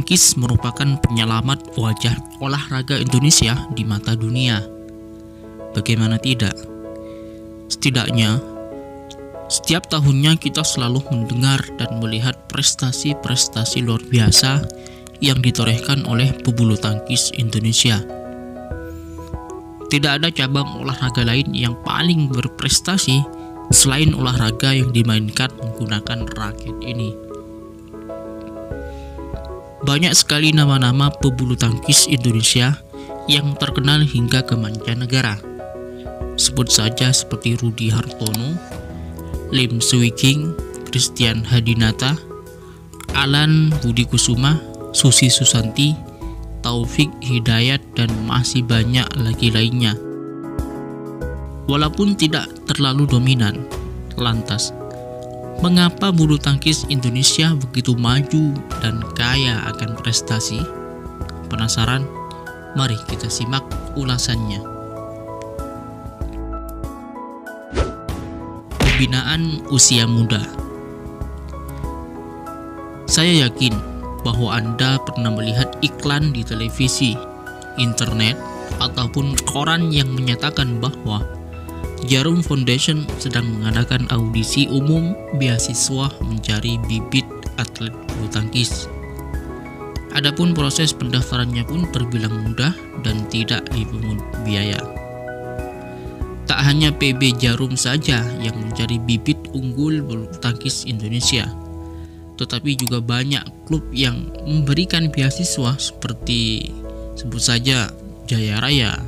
tangkis merupakan penyelamat wajah olahraga Indonesia di mata dunia. Bagaimana tidak? Setidaknya, setiap tahunnya kita selalu mendengar dan melihat prestasi-prestasi luar biasa yang ditorehkan oleh pebulu tangkis Indonesia. Tidak ada cabang olahraga lain yang paling berprestasi selain olahraga yang dimainkan menggunakan raket ini. Banyak sekali nama-nama pebulu tangkis Indonesia yang terkenal hingga ke mancanegara. Sebut saja seperti Rudi Hartono, Lim Swee King, Christian Hadinata, Alan Budi Kusuma, Susi Susanti, Taufik Hidayat, dan masih banyak lagi lainnya. Walaupun tidak terlalu dominan, lantas mengapa bulu tangkis Indonesia begitu maju dan kaya akan prestasi? Penasaran? Mari kita simak ulasannya. Pembinaan usia muda. Saya yakin bahwa Anda pernah melihat iklan di televisi, internet, ataupun koran yang menyatakan bahwa Jarum Foundation sedang mengadakan audisi umum beasiswa mencari bibit atlet bulu tangkis. Adapun proses pendaftarannya pun terbilang mudah dan tidak dipungut biaya. Tak hanya PB Jarum saja yang mencari bibit unggul bulu tangkis Indonesia, tetapi juga banyak klub yang memberikan beasiswa seperti sebut saja Jaya Raya,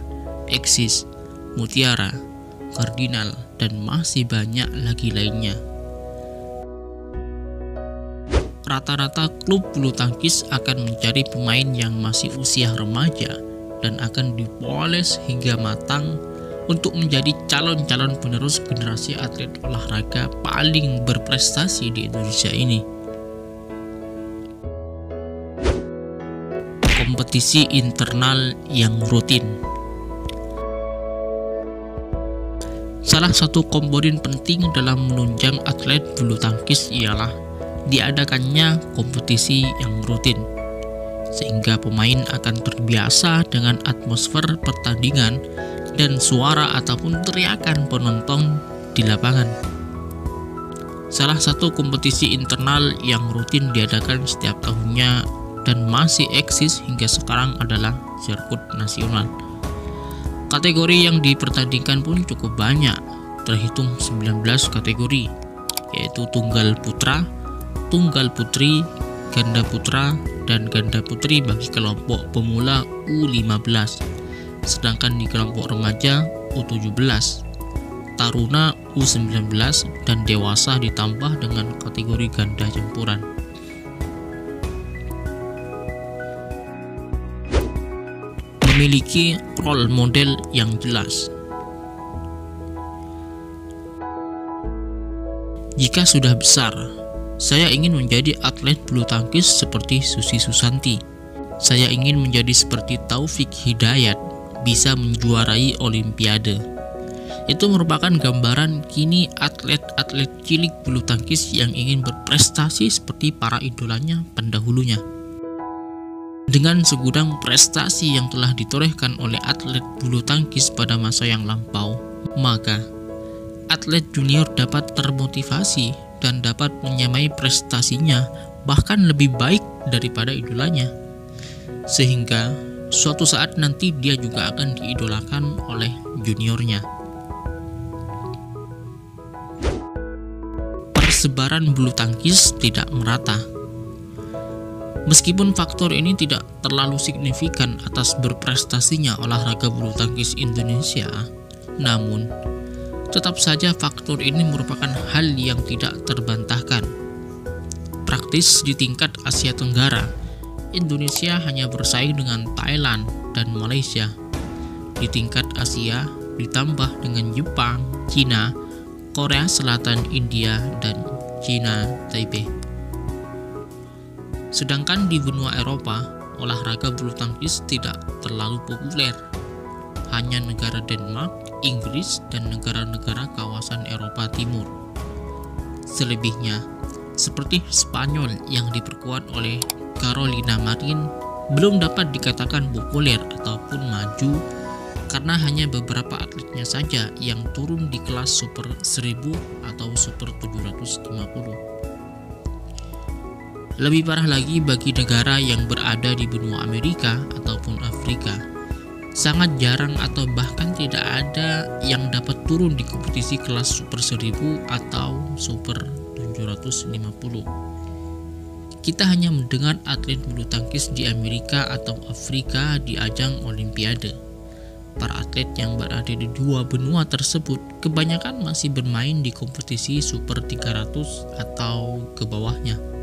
Eksis, Mutiara, Kardinal, dan masih banyak lagi lainnya. Rata-rata klub bulu tangkis akan mencari pemain yang masih usia remaja dan akan dipoles hingga matang untuk menjadi calon-calon penerus generasi atlet olahraga paling berprestasi di Indonesia ini. Kompetisi internal yang rutin. Salah satu komponen penting dalam menunjang atlet bulu tangkis ialah diadakannya kompetisi yang rutin, sehingga pemain akan terbiasa dengan atmosfer pertandingan dan suara ataupun teriakan penonton di lapangan. Salah satu kompetisi internal yang rutin diadakan setiap tahunnya dan masih eksis hingga sekarang adalah sirkuit nasional. Kategori yang dipertandingkan pun cukup banyak, terhitung 19 kategori, yaitu tunggal putra, tunggal putri, ganda putra, dan ganda putri bagi kelompok pemula U15, sedangkan di kelompok remaja U17, taruna U19, dan dewasa ditambah dengan kategori ganda campuran. Memiliki role model yang jelas. Jika sudah besar, saya ingin menjadi atlet bulu tangkis seperti Susi Susanti. Saya ingin menjadi seperti Taufik Hidayat, bisa menjuarai Olimpiade. Itu merupakan gambaran kini atlet-atlet cilik bulu tangkis yang ingin berprestasi seperti para idolanya pendahulunya. Dengan segudang prestasi yang telah ditorehkan oleh atlet bulu tangkis pada masa yang lampau, maka atlet junior dapat termotivasi dan dapat menyamai prestasinya bahkan lebih baik daripada idolanya, sehingga suatu saat nanti dia juga akan diidolakan oleh juniornya. Persebaran bulu tangkis tidak merata. Meskipun faktor ini tidak terlalu signifikan atas berprestasinya olahraga bulu tangkis Indonesia, namun tetap saja faktor ini merupakan hal yang tidak terbantahkan. Praktis di tingkat Asia Tenggara, Indonesia hanya bersaing dengan Thailand dan Malaysia. Di tingkat Asia, ditambah dengan Jepang, Cina, Korea Selatan, India, dan Cina Taipei. Sedangkan di benua Eropa, olahraga bulu tangkis tidak terlalu populer. Hanya negara Denmark, Inggris, dan negara-negara kawasan Eropa Timur. Selebihnya, seperti Spanyol yang diperkuat oleh Carolina Marin belum dapat dikatakan populer ataupun maju karena hanya beberapa atletnya saja yang turun di kelas Super 1000 atau Super 750. Lebih parah lagi bagi negara yang berada di benua Amerika ataupun Afrika. Sangat jarang atau bahkan tidak ada yang dapat turun di kompetisi kelas Super 1000 atau Super 750. Kita hanya mendengar atlet bulu tangkis di Amerika atau Afrika di ajang Olimpiade. Para atlet yang berada di dua benua tersebut kebanyakan masih bermain di kompetisi Super 300 atau ke bawahnya.